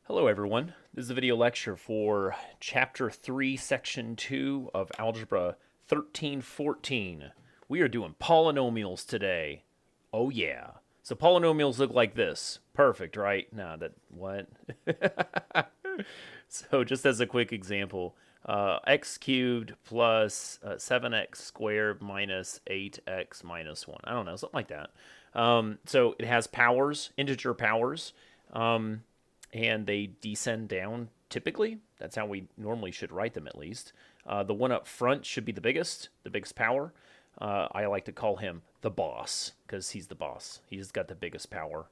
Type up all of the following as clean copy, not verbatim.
Hello everyone, this is a video lecture for Chapter 3, Section 2 of Algebra 1314. We are doing polynomials today. Oh yeah. So polynomials look like this. Perfect, right? Nah, what? So just as a quick example, x cubed plus 7x squared minus 8x minus 1. I don't know, something like that. So it has powers, integer powers. And they descend down typically. That's how we normally should write them, at least. The one up front should be the biggest power. I like to call him the boss because he's the boss. He's got the biggest power.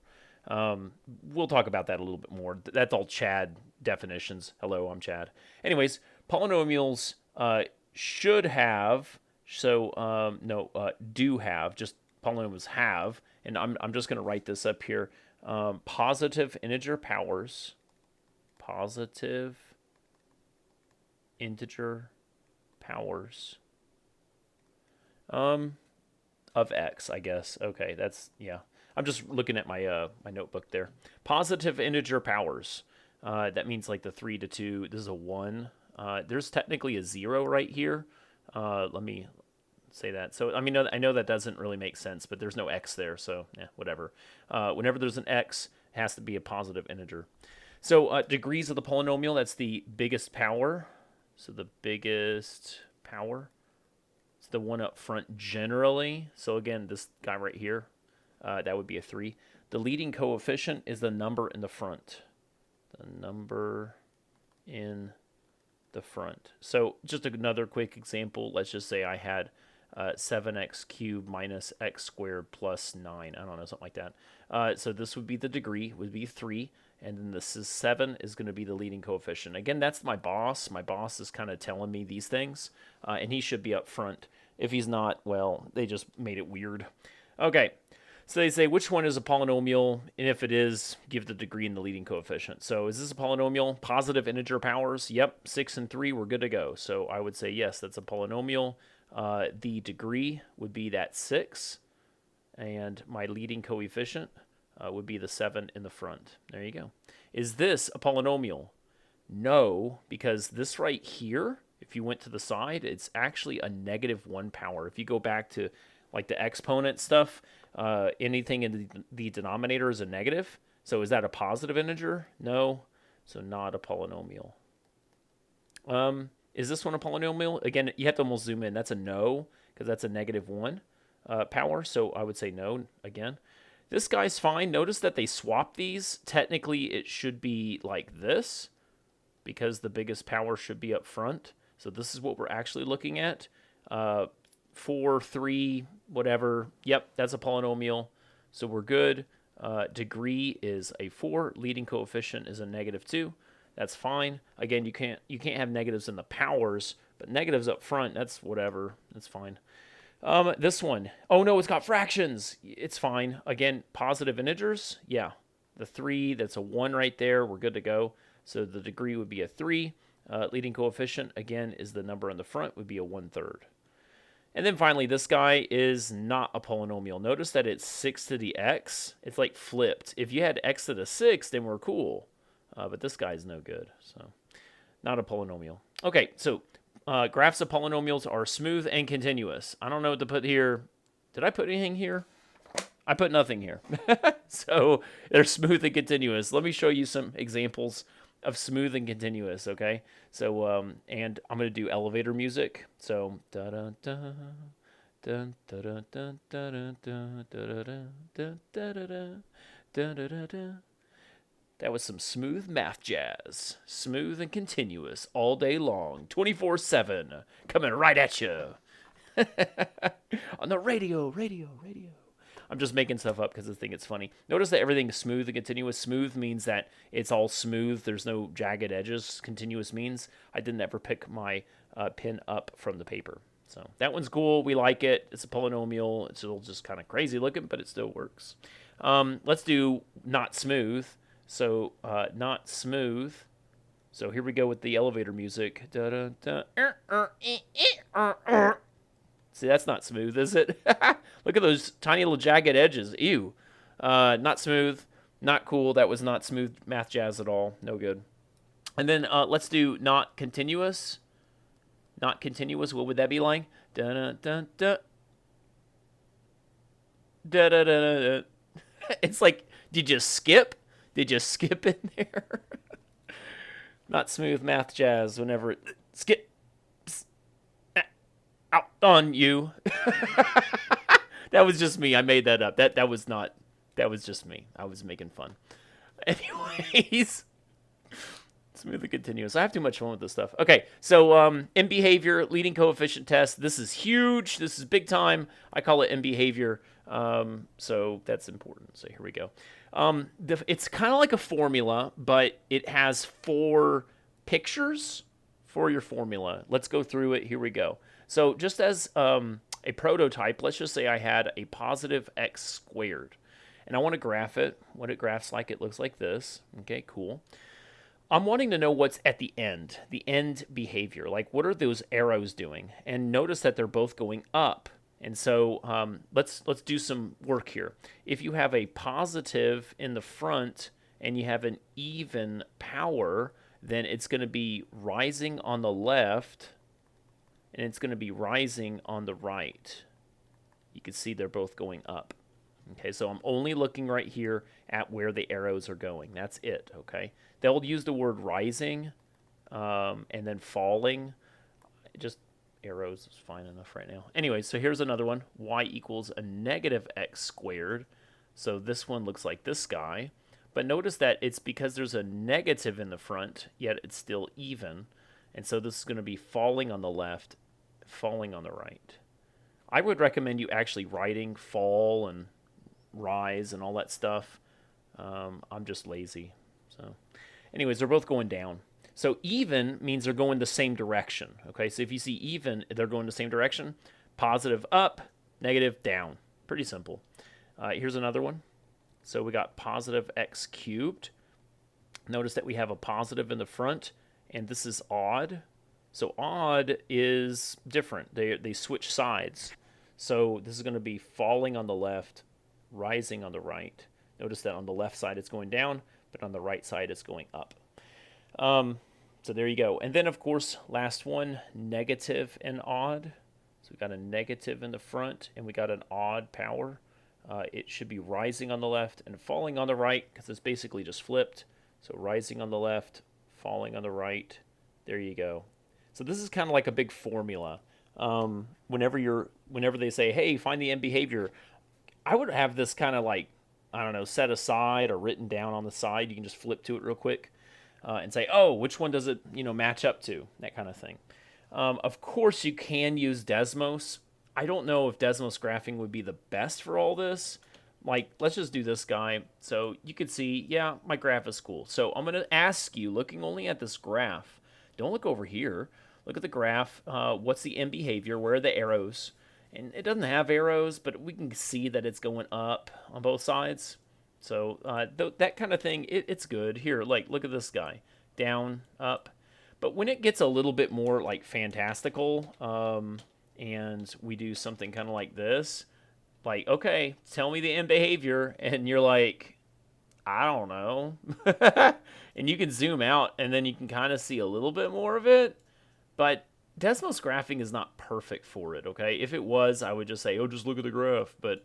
We'll talk about that a little bit more. That's all Chad definitions. Hello, I'm Chad. Anyways, polynomials should have, do have, just polynomials have, and I'm just going to write this up here. Positive integer powers of x, I guess. Okay, that's, yeah. I'm just looking at my my notebook there. Positive integer powers. That means like the 3 to 2. This is a 1. There's technically a 0 right here. Let me say that. So, I mean, I know that doesn't really make sense, but there's no x there, so yeah, whatever. Whenever there's an x, it has to be a positive integer. So, degrees of the polynomial, that's the biggest power. So, the biggest power. It's the one up front generally. So, again, this guy right here, that would be a 3. The leading coefficient is the number in the front. The number in the front. So, just another quick example. Let's just say I had 7x cubed minus x squared plus 9. I don't know, something like that. So this would be the degree, would be 3. And then this is 7 is going to be the leading coefficient. Again, that's my boss. My boss is kind of telling me these things. And he should be up front. If he's not, well, they just made it weird. Okay. So they say, which one is a polynomial? And if it is, give the degree and the leading coefficient. So is this a polynomial? Positive integer powers? Yep, 6 and 3, we're good to go. So I would say, yes, that's a polynomial. The degree would be that 6. And my leading coefficient would be the 7 in the front. There you go. Is this a polynomial? No, because this right here, if you went to the side, it's actually a negative 1 power. If you go back to like the exponent stuff, anything in the denominator is a negative. So is that a positive integer? No. So not a polynomial. Is this one a polynomial? Again, you have to almost zoom in. That's a no, because that's a negative 1 power. So I would say no again. This guy's fine. Notice that they swapped these. Technically, it should be like this, because the biggest power should be up front. So this is what we're actually looking at. 4, 3, whatever. Yep, that's a polynomial. So we're good. Degree is a 4. Leading coefficient is a negative 2. That's fine. Again, you can't have negatives in the powers, but negatives up front, that's whatever. That's fine. This one. Oh no, it's got fractions. It's fine. Again, positive integers. Yeah. The 3, that's a 1 right there. We're good to go. So the degree would be a 3. Leading coefficient, again, is the number in the front, would be a 1/3. And then finally, this guy is not a polynomial. Notice that it's 6 to the x. It's like flipped. If you had x to the 6, then we're cool. But this guy's no good. So not a polynomial. Okay, so graphs of polynomials are smooth and continuous. I don't know what to put here. Did I put anything here? I put nothing here. So they're smooth and continuous. Let me show you some examples of smooth and continuous, okay? So, and I'm going to do elevator music. So, da-da-da, da-da-da, da-da-da, da-da-da, da-da-da. That was some smooth math jazz. Smooth and continuous all day long, 24/7, coming right at you. On the radio. I'm just making stuff up because I think it's funny. Notice that everything is smooth and continuous. Smooth means that it's all smooth. There's no jagged edges. Continuous means I didn't ever pick my pin up from the paper. So that one's cool. We like it. It's a polynomial. It's still just kind of crazy looking, but it still works. Let's do not smooth. So not smooth. So here we go with the elevator music. See, that's not smooth, is it? Look at those tiny little jagged edges. Ew. Not smooth. Not cool. That was not smooth math jazz at all. No good. And then let's do not continuous. Not continuous. What would that be like? Da da da da da da da da. It's like, did you skip? Did you skip in there? Not smooth math jazz. Whenever it skip out on you. That was just me. I made that up. That was not. That was just me. I was making fun. Anyways, smoothly continuous. I have too much fun with this stuff. Okay, so in behavior, leading coefficient test. This is huge. This is big time. I call it in behavior. So that's important. So here we go. It's kind of like a formula, but it has 4 pictures for your formula. Let's go through it. Here we go. So just as a prototype, let's just say I had a positive x squared. And I want to graph it. What it graphs like, it looks like this. Okay, cool. I'm wanting to know what's at the end behavior. Like, what are those arrows doing? And notice that they're both going up. And so let's do some work here. If you have a positive in the front and you have an even power, then it's going to be rising on the left and it's going to be rising on the right. You can see they're both going up. Okay, so I'm only looking right here at where the arrows are going. That's it, okay? They'll use the word rising and then falling. Just arrows is fine enough right now. Anyway, so here's another one. Y equals a negative x squared. So this one looks like this guy. But notice that it's because there's a negative in the front, yet it's still even. And so this is going to be falling on the left, falling on the right. I would recommend you actually writing fall and rise and all that stuff. I'm just lazy. So anyways, they're both going down. So even means they're going the same direction. Okay, so if you see even, they're going the same direction. Positive up, negative down. Pretty simple. Here's another one. So we got positive x cubed. Notice that we have a positive in the front, and this is odd. So odd is different. They switch sides. So this is going to be falling on the left, rising on the right. Notice that on the left side it's going down, but on the right side it's going up. So there you go. And then, of course, last one, negative and odd. So we got a negative in the front, and we got an odd power. It should be rising on the left and falling on the right, because it's basically just flipped. So rising on the left, falling on the right. There you go. So this is kind of like a big formula. Whenever they say, hey, find the end behavior, I would have this kind of like, I don't know, set aside or written down on the side. You can just flip to it real quick and say, oh, which one does it, match up to? That kind of thing. Of course, you can use Desmos. I don't know if Desmos graphing would be the best for all this. Like, let's just do this guy. So you can see, yeah, my graph is cool. So I'm going to ask you, looking only at this graph, don't look over here. Look at the graph. What's the end behavior? Where are the arrows? And it doesn't have arrows, but we can see that it's going up on both sides. So that kind of thing, it's good. Here, like, look at this guy. Down, up. But when it gets a little bit more, like, fantastical, and we do something kind of like this, like, okay, tell me the end behavior, and you're like, I don't know. And you can zoom out, and then you can kind of see a little bit more of it. But Desmos graphing is not perfect for it, okay? If it was, I would just say, oh, just look at the graph. But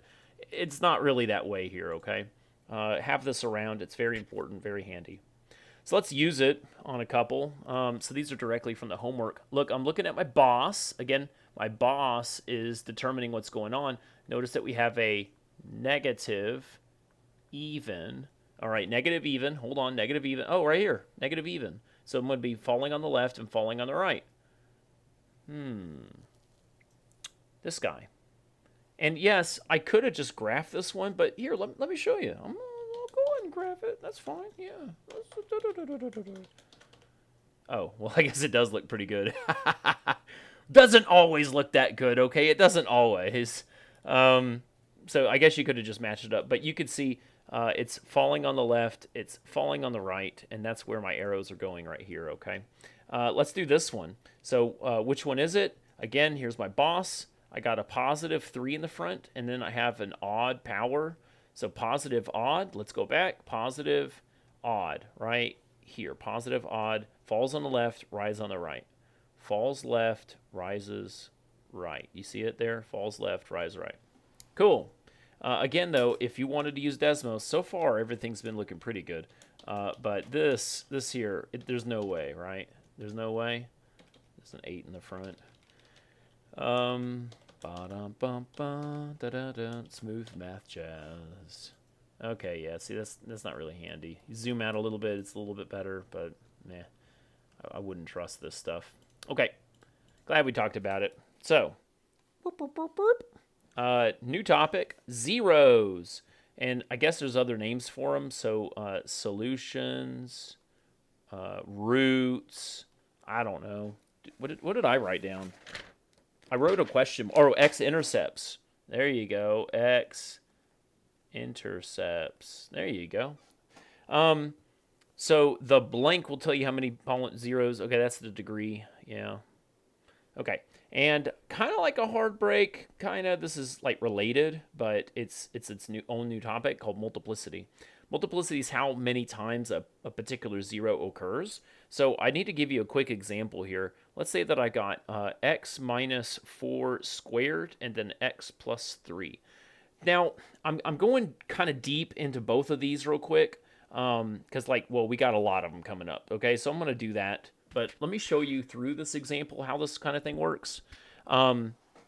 it's not really that way here, okay? Have this around. It's very important, very handy. So let's use it on a couple. So these are directly from the homework. Look, I'm looking at my boss. Again, my boss is determining what's going on. Notice that we have a negative, even. All right, negative, even. Hold on, negative, even. Oh, right here, negative, even. So I'm going to be falling on the left and falling on the right. This guy. And yes, I could have just graphed this one, but here, let me show you. I'll go ahead and graph it. That's fine, yeah. Oh, well, I guess it does look pretty good. Doesn't always look that good, okay? It doesn't always. So I guess you could have just matched it up. But you could see it's falling on the left, it's falling on the right, and that's where my arrows are going right here, okay? Let's do this one. So which one is it? Again, here's my boss. I got a positive 3 in the front, and then I have an odd power. So positive, odd. Let's go back. Positive, odd, right here. Positive, odd. Falls on the left, rise on the right. Falls left, rises right. You see it there? Falls left, rise right. Cool. Again, though, if you wanted to use Desmos, so far everything's been looking pretty good. But this here, there's no way, right? There's no way. There's an 8 in the front. Smooth math jazz. Okay, yeah. See, that's not really handy. You zoom out a little bit, it's a little bit better, but nah, I wouldn't trust this stuff. Okay, glad we talked about it. So, new topic: zeros, and I guess there's other names for them. So, solutions, roots. I don't know. What did I write down? I wrote a question. Oh, x-intercepts. There you go. X-intercepts. There you go. So the blank will tell you how many zeros. Okay, that's the degree. Yeah. Okay. And kind of like a hard break, kind of, this is like related, but it's its own new topic called multiplicity. Multiplicity is how many times a particular zero occurs. So I need to give you a quick example here. Let's say that I got x minus 4 squared and then x plus 3. Now, I'm going kind of deep into both of these real quick because, we got a lot of them coming up. Okay, so I'm going to do that. But let me show you through this example how this kind of thing works.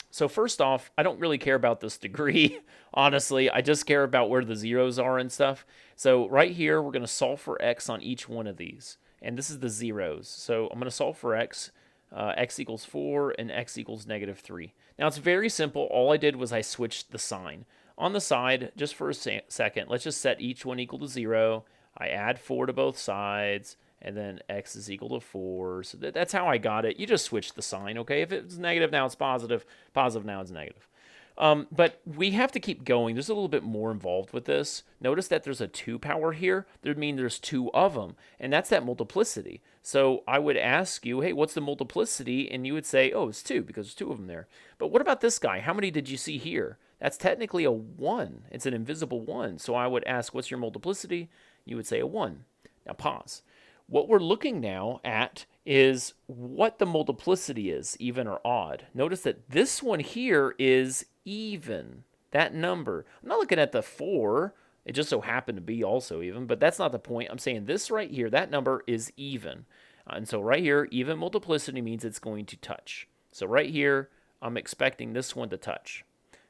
So first off, I don't really care about this degree, honestly. I just care about where the zeros are and stuff. So right here, we're going to solve for x on each one of these. And this is the zeros. So I'm going to solve for x. X equals 4 and x equals negative 3. Now, it's very simple. All I did was I switched the sign. On the side, just for a second, let's just set each one equal to 0. I add 4 to both sides. And then x is equal to 4. So that's how I got it. You just switch the sign, okay? If it's negative, now it's positive. Positive, now it's negative. But we have to keep going. There's a little bit more involved with this. Notice that there's a 2 power here. That would mean there's 2 of them. And that's that multiplicity. So I would ask you, hey, what's the multiplicity? And you would say, oh, it's 2 because there's 2 of them there. But what about this guy? How many did you see here? That's technically a 1. It's an invisible 1. So I would ask, what's your multiplicity? You would say a 1. Now pause. What we're looking now at is what the multiplicity is, even or odd. Notice that this one here is even, that number. I'm not looking at the 4. It just so happened to be also even, but that's not the point. I'm saying this right here, that number is even. And so right here, even multiplicity means it's going to touch. So right here, I'm expecting this one to touch.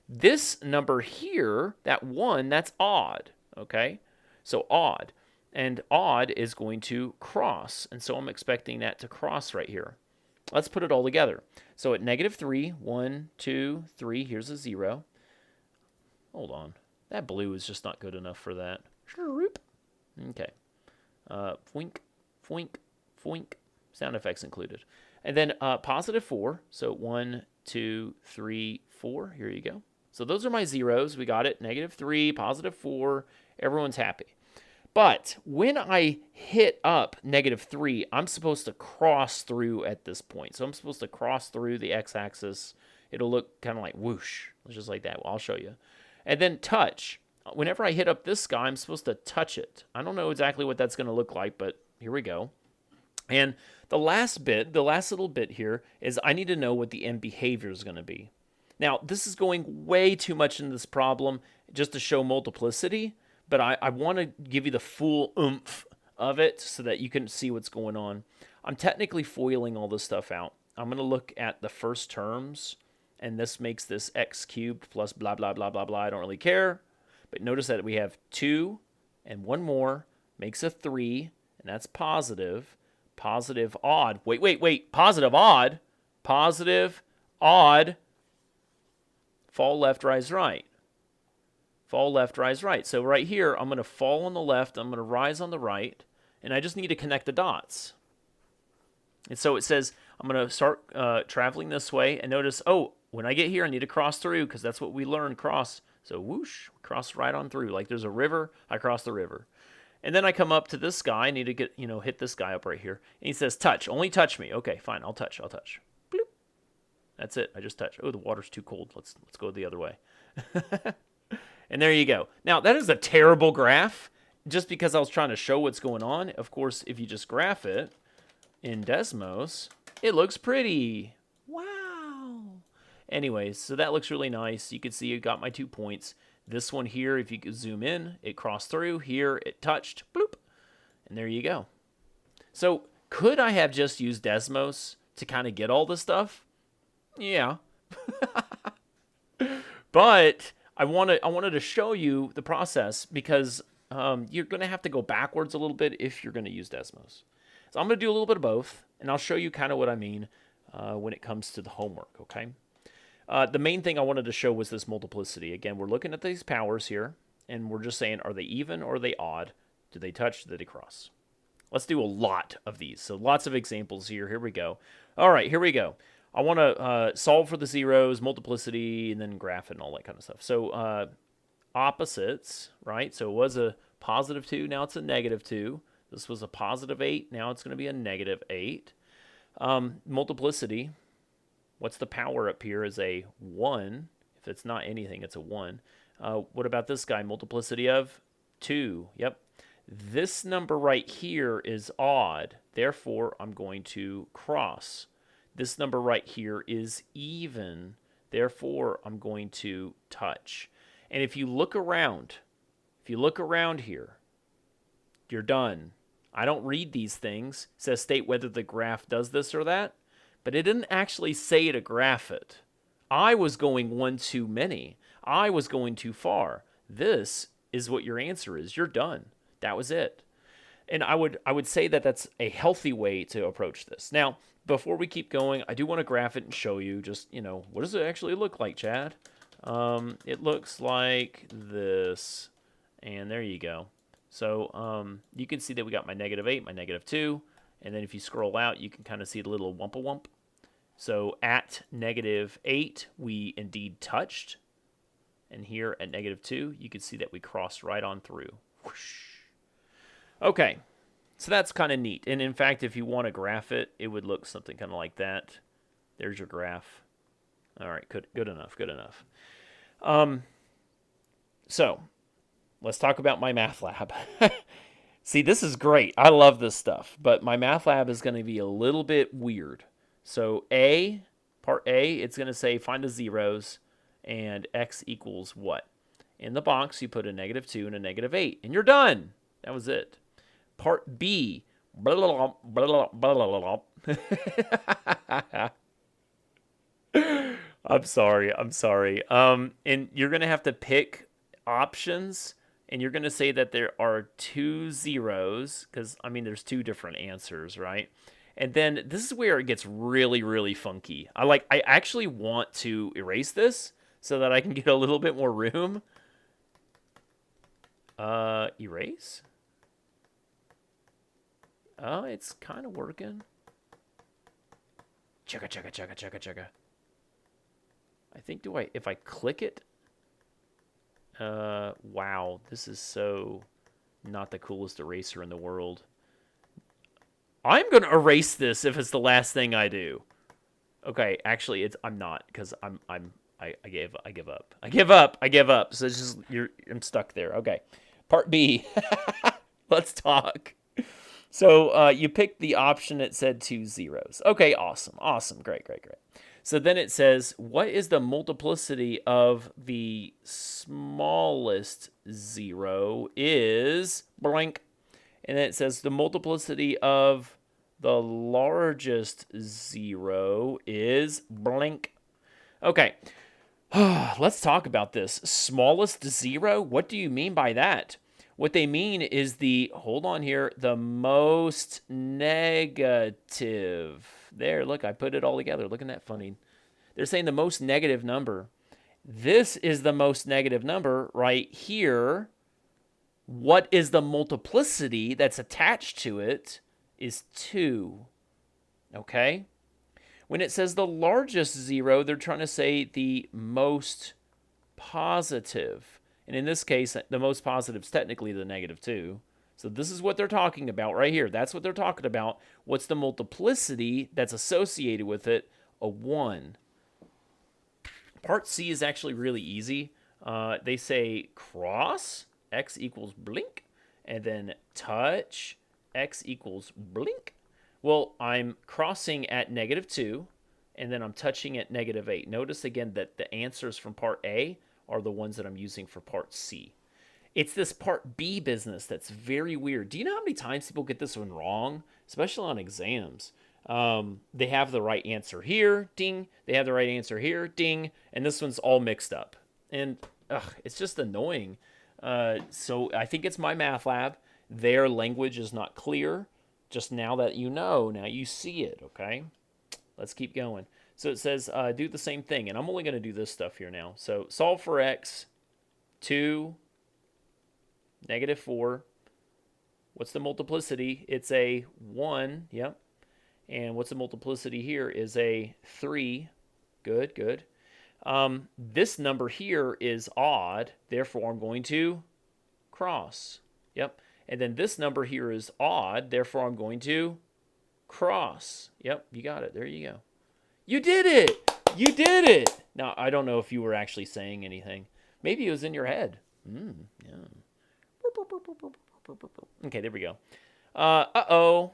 This number here, that 1, that's odd, okay? So odd. And odd is going to cross. And so I'm expecting that to cross right here. Let's put it all together. So at negative 3, 1, 2, 3, here's a 0. Hold on. That blue is just not good enough for that. Okay. Foink, foink, foink. Sound effects included. And then positive 4. So 1, 2, 3, 4. Here you go. So those are my zeros. We got it. Negative 3, positive 4. Everyone's happy. But when I hit up negative 3, I'm supposed to cross through at this point. So I'm supposed to cross through the x-axis. It'll look kind of like whoosh, just like that. Well, I'll show you. And then touch. Whenever I hit up this guy, I'm supposed to touch it. I don't know exactly what that's going to look like, but here we go. And the last little bit here is I need to know what the end behavior is going to be. Now, this is going way too much into this problem just to show multiplicity. But I want to give you the full oomph of it so that you can see what's going on. I'm technically foiling all this stuff out. I'm going to look at the first terms, and this makes this x cubed plus blah, blah, blah, blah, blah. I don't really care. But notice that we have 2 and 1 more makes a 3, and that's positive. Positive, odd. Wait. Positive, odd. Positive, odd. Fall left, rise right. Fall left, rise right. So right here, I'm going to fall on the left, I'm going to rise on the right, and I just need to connect the dots. And so it says I'm going to start traveling this way, and notice, oh, when I get here, I need to cross through, because that's what we learned, cross. So whoosh, cross right on through. Like there's a river, I cross the river. And then I come up to this guy, I need to get, hit this guy up right here. And he says, touch, only touch me. Okay, fine, I'll touch. Bloop. That's it, I just touch. Oh, the water's too cold. Let's go the other way. And there you go. Now, that is a terrible graph just because I was trying to show what's going on. Of course, if you just graph it in Desmos, it looks pretty. Wow. Anyways, so that looks really nice. You can see you got my 2 points. This one here, if you could zoom in, it crossed through. Here, it touched. Bloop. And there you go. So could I have just used Desmos to kind of get all this stuff? Yeah. But I wanted to show you the process because you're going to have to go backwards a little bit if you're going to use Desmos. So I'm going to do a little bit of both, and I'll show you kind of what I mean when it comes to the homework, okay? The main thing I wanted to show was this multiplicity. Again, we're looking at these powers here, and we're just saying, are they even or are they odd? Do they touch? Do they cross? Let's do a lot of these. So lots of examples here. Here we go. All right, here we go. I want to solve for the zeros, multiplicity, and then graph it and all that kind of stuff. So opposites, right? So it was a positive 2, now it's a negative 2. This was a positive 8, now it's going to be a negative 8. Multiplicity, what's the power up here is a 1. If it's not anything, it's a 1. What about this guy? Multiplicity of 2. Yep. This number right here is odd. Therefore, I'm going to cross. This number right here is even. Therefore, I'm going to touch. And if you look around here, you're done. I don't read these things. It says state whether the graph does this or that, but it didn't actually say to graph it. I was going one too many. I was going too far. This is what your answer is. You're done. That was it. And I would say that that's a healthy way to approach this. Now, before we keep going, I do want to graph it and show you just, what does it actually look like, Chad? It looks like this. And there you go. So you can see that we got my negative 8, my negative 2. And then if you scroll out, you can kind of see the little wumpa-wump. So at negative 8, we indeed touched. And here at negative 2, you can see that we crossed right on through. Whoosh. Okay, so that's kind of neat. And in fact, if you want to graph it, it would look something kind of like that. There's your graph. All right, good enough, good enough. So let's talk about my math lab. See, this is great. I love this stuff, but my math lab is going to be a little bit weird. So part A, it's going to say find the zeros and x equals what? In the box, you put a negative 2 and a negative 8, and you're done. That was it. Part B. I'm sorry. And you're going to have to pick options, and you're going to say that there are 2 zeros, because, there's 2 different answers, right? And then this is where it gets really, really funky. I actually want to erase this so that I can get a little bit more room. Erase? Oh, it's kind of working. Chugga. I think, if I click it? Wow, this is so not the coolest eraser in the world. I'm going to erase this if it's the last thing I do. Okay, actually, I'm not, because I give up. I give up. So it's just, I'm stuck there. Okay. Part B. Let's talk. So you picked the option that said 2 zeros. Okay, awesome. Great. So then it says, what is the multiplicity of the smallest zero is blank. And then it says the multiplicity of the largest zero is blank. Okay, let's talk about this. Smallest zero? What do you mean by that? What they mean is the most negative. There, look, I put it all together. Look at that funny. They're saying the most negative number. This is the most negative number right here. What is the multiplicity that's attached to it is 2. Okay? When it says the largest zero, they're trying to say the most positive. And in this case, the most positive is technically the negative 2. So this is what they're talking about right here. That's what they're talking about. What's the multiplicity that's associated with it? A 1. Part C is actually really easy. They say cross, x equals blink, and then touch, x equals blink. Well, I'm crossing at -2, and then I'm touching at -8. Notice again that the answers from part A are the ones that I'm using for part C. It's this part B business that's very weird. Do you know how many times people get this one wrong, especially on exams? They have the right answer here, ding. They have the right answer here, ding. And this one's all mixed up. And it's just annoying. So I think it's my math lab. Their language is not clear. Just now that you know, now you see it, okay? Let's keep going. So it says do the same thing. And I'm only going to do this stuff here now. So solve for x, 2, -4. What's the multiplicity? It's a 1. Yep. And what's the multiplicity here is a 3. Good, good. This number here is odd. Therefore, I'm going to cross. Yep. And then this number here is odd. Therefore, I'm going to cross. Yep, you got it. There you go. You did it. You did it. Now, I don't know if you were actually saying anything. Maybe it was in your head. Yeah. Okay, there we go. Uh-oh.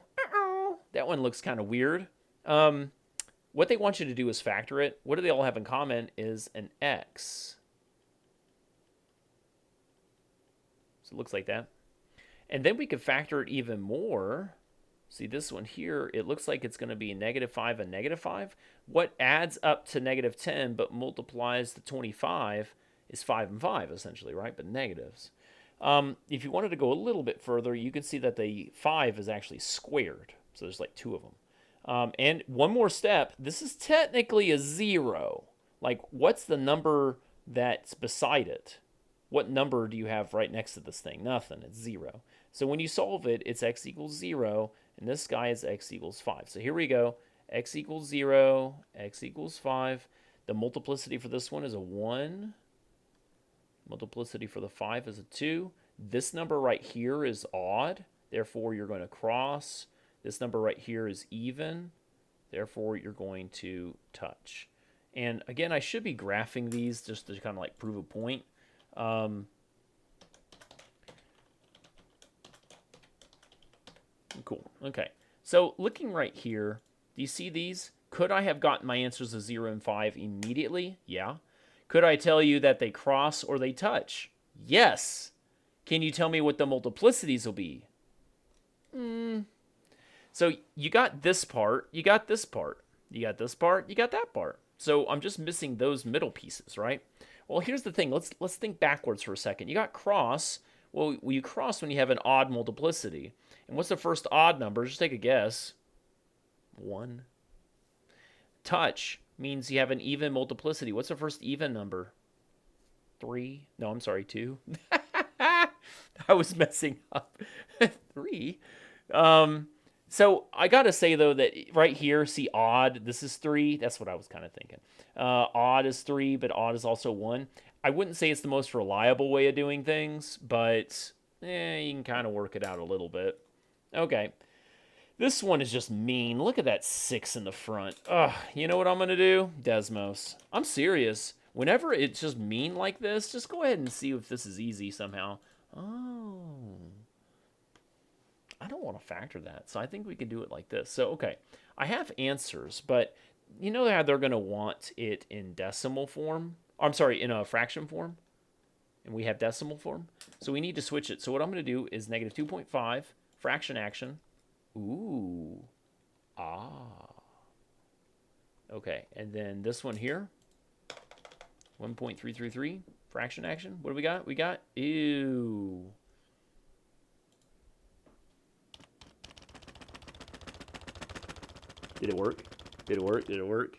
That one looks kind of weird. What they want you to do is factor it. What do they all have in common is an x. So it looks like that. And then we could factor it even more. See this one here, it looks like it's going to be a -5 and -5. What adds up to -10 but multiplies to 25 is 5 and 5, essentially, right? But negatives. If you wanted to go a little bit further, you can see that the 5 is actually squared. So there's like 2 of them. And one more step, this is technically a 0. Like, what's the number that's beside it? What number do you have right next to this thing? Nothing. It's 0. So when you solve it, it's x equals 0, and this guy is x equals 5. So here we go. X equals 0, x equals 5. The multiplicity for this one is a 1. Multiplicity for the 5 is a 2. This number right here is odd. Therefore, you're going to cross. This number right here is even. Therefore, you're going to touch. And again, I should be graphing these just to kind of like prove a point. Cool. Okay. So looking right here, do you see these? Could I have gotten my answers of 0 and 5 immediately? Yeah. Could I tell you that they cross or they touch? Yes. Can you tell me what the multiplicities will be? So you got this part, you got this part, you got this part, you got that part. So I'm just missing those middle pieces, right? Well, here's the thing. Let's think backwards for a second. You got cross. Well, you cross when you have an odd multiplicity. And what's the first odd number? Just take a guess. 1. Touch means you have an even multiplicity. What's the first even number? 3. No, I'm sorry, 2. I was messing up. 3. So I got to say, though, that right here, see odd, this is 3. That's what I was kind of thinking. Odd is 3, but odd is also 1. I wouldn't say it's the most reliable way of doing things, but you can kind of work it out a little bit. Okay. This one is just mean. Look at that 6 in the front. Ugh, you know what I'm going to do? Desmos. I'm serious. Whenever it's just mean like this, just go ahead and see if this is easy somehow. Oh. I don't want to factor that, so I think we can do it like this. So, okay, I have answers, but you know how they're going to want it in decimal form? I'm sorry, in a fraction form? And we have decimal form? So we need to switch it. So what I'm going to do is -2.5, fraction action. Ooh. Ah. Okay, and then this one here, 1.333, fraction action. What do we got? We got, ew. Did it work? Did it work? Did it work?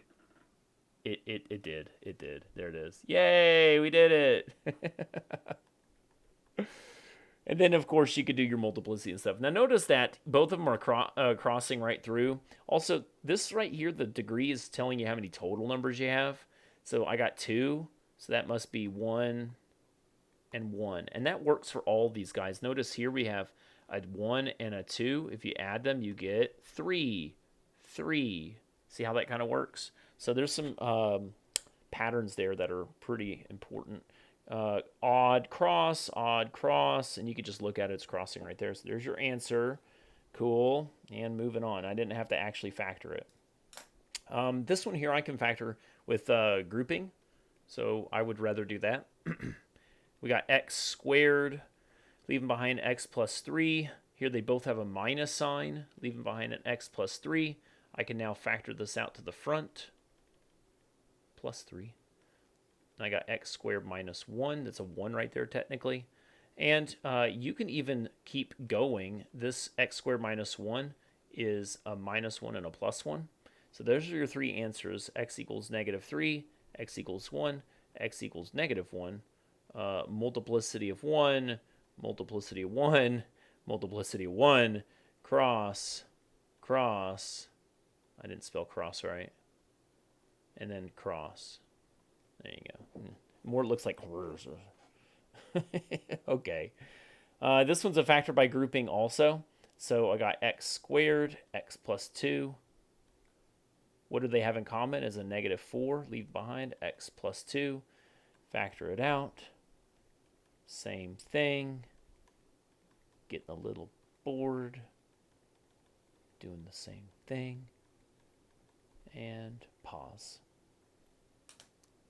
It did. It did. There it is. Yay, we did it. And then, of course, you could do your multiplicity and stuff. Now, notice that both of them are crossing right through. Also, this right here, the degree is telling you how many total numbers you have. So I got 2. So that must be 1 and 1. And that works for all these guys. Notice here we have a 1 and a 2. If you add them, you get 3. 3. See how that kind of works? So there's some patterns there that are pretty important. odd, cross, and you could just look at it, it's crossing right there. So there's your answer. Cool. And moving on. I didn't have to actually factor it. This one here I can factor with grouping, so I would rather do that. We got x squared, leaving behind x plus 3. Here they both have a minus sign, leaving behind an x plus 3. I can now factor this out to the front. Plus 3. I got x squared minus 1. That's a 1 right there technically. And you can even keep going. This x squared minus 1 is a minus 1 and a plus 1. So those are your three answers. X equals negative 3, x equals 1, x equals negative 1. Multiplicity of 1, multiplicity of 1, multiplicity of 1, cross, cross. I didn't spell cross right. And then cross. There you go. More looks like okay. This one's a factor by grouping also. So I got x squared, x plus 2. What do they have in common? Is a negative 4. Leave behind x plus 2. Factor it out. Same thing. Getting a little bored. Doing the same thing. And pause.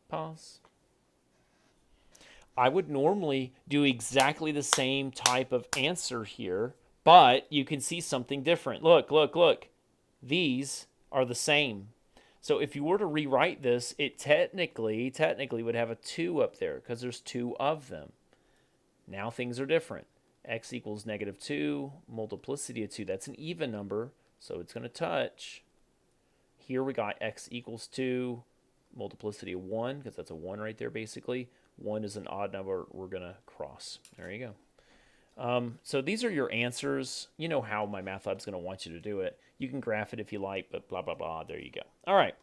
Pause. I would normally do exactly the same type of answer here, but you can see something different. Look, look, look. These are the same. So if you were to rewrite this, it technically would have a 2 up there because there's 2 of them. Now things are different. X equals negative 2, multiplicity of 2. That's an even number, so it's going to touch. Here we got x equals 2, multiplicity of 1, because that's a 1 right there basically. 1 is an odd number we're going to cross. There you go. So these are your answers. You know how my math lab's going to want you to do it. You can graph it if you like, but blah, blah, blah. There you go. All right.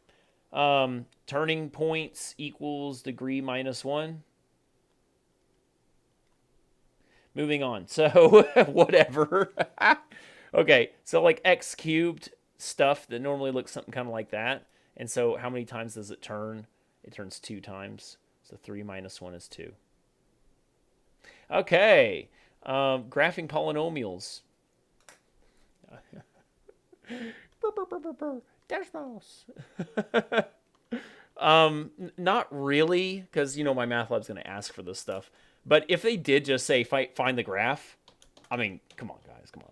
Turning points equals degree minus 1. Moving on. So whatever. Okay. So like x cubed stuff that normally looks something kind of like that. And so how many times does it turn? It turns 2 times. So 3 minus 1 is 2. Okay. Graphing polynomials. Decimals. Not really, because you know my math lab's going to ask for this stuff. But if they did just say find the graph, I mean, come on, guys, come on.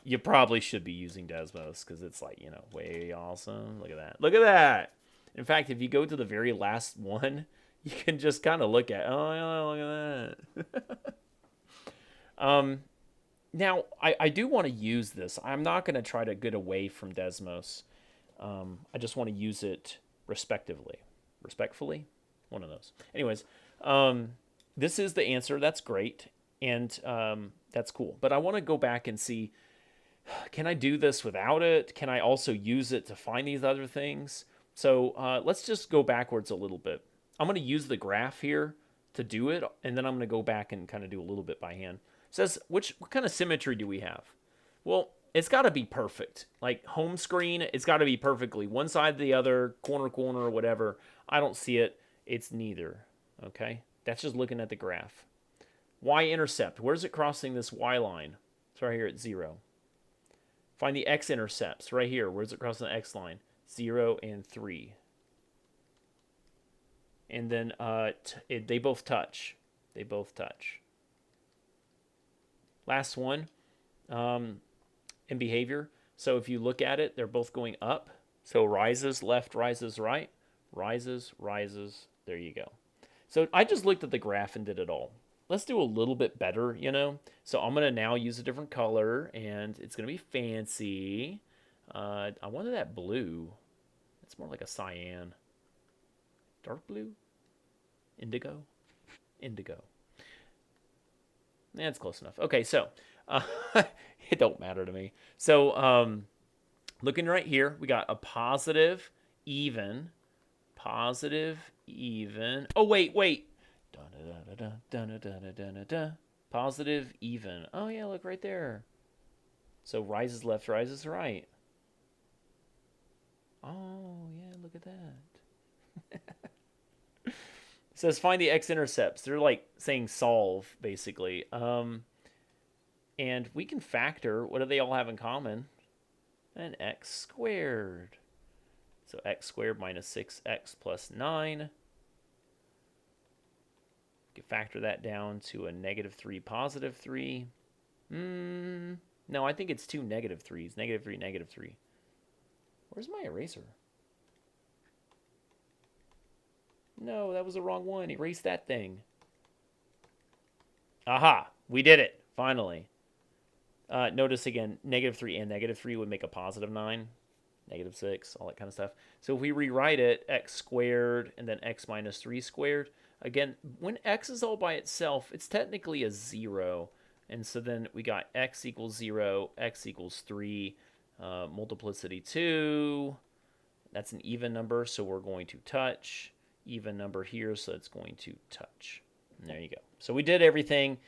You probably should be using Desmos because it's like, you know, way awesome. Look at that. Look at that. In fact, if you go to the very last one, you can just kind of look at, oh, yeah, look at that. Now, I do want to use this. I'm not going to try to get away from Desmos. I just want to use it respectively. Respectfully? One of those. Anyways, this is the answer. That's great. And that's cool. But I want to go back and see, can I do this without it? Can I also use it to find these other things? So let's just go backwards a little bit. I'm going to use the graph here to do it, and then I'm going to go back and kind of do a little bit by hand. It says, what kind of symmetry do we have? Well, it's got to be perfect. Like home screen, it's got to be perfectly one side to the other, corner, or whatever. I don't see it. It's neither. Okay? That's just looking at the graph. Y-intercept. Where's it crossing this Y line? It's right here at 0. Find the x-intercepts right here. Where's it crossing the x line? 0 and 3. And then they both touch. They both touch. Last one in behavior. So if you look at it, they're both going up. So rises left, rises right. Rises, rises. There you go. So I just looked at the graph and did it all. Let's do a little bit better, you know. So I'm going to now use a different color, and it's going to be fancy. I wanted that blue. It's more like a cyan. Dark blue? Indigo? Indigo. That's close enough. Okay, so it don't matter to me. So looking right here, we got a positive, even. Positive, even. Oh, wait. Positive, even. Oh, yeah, look right there. So rises left, rises right. Oh, yeah, look at that. says find the x-intercepts. They're like saying solve, basically. And we can factor. What do they all have in common? An x squared. So x squared minus 6x plus 9. We can factor that down to a -3, +3. No, I think it's two -3s. -3, -3. Where's my eraser? No, that was the wrong one. Erase that thing. Aha! We did it, finally. Notice again, -3 and -3 would make a +9. -6, all that kind of stuff. So if we rewrite it, x squared and then x minus 3 squared, again, when x is all by itself, it's technically a 0. And so then we got x equals 0, x equals 3, multiplicity 2. That's an even number, so we're going to touch. Even number here, so it's going to touch. And there you go. So we did everything.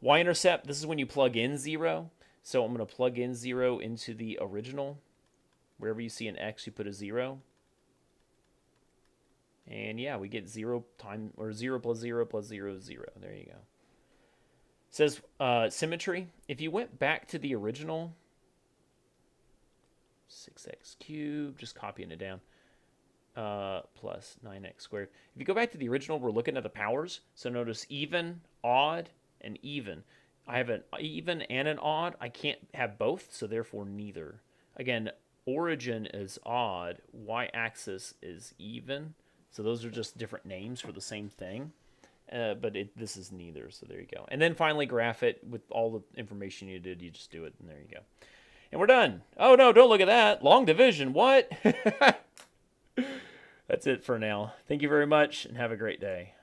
Y-intercept, this is when you plug in 0. So I'm going to plug in 0 into the original. Wherever you see an x, you put a 0. And yeah, we get 0 times, or 0 plus 0 plus 0 is 0. There you go. It says symmetry. If you went back to the original, 6x cubed, just copying it down, plus 9x squared. If you go back to the original, we're looking at the powers. So notice even, odd, and even. I have an even and an odd. I can't have both, so therefore neither. Again, origin is odd. Y-axis is even. So those are just different names for the same thing. But this is neither, so there you go. And then finally graph it with all the information you did. You just do it, and there you go. And we're done. Oh, no, don't look at that. Long division. What? That's it for now. Thank you very much, and have a great day.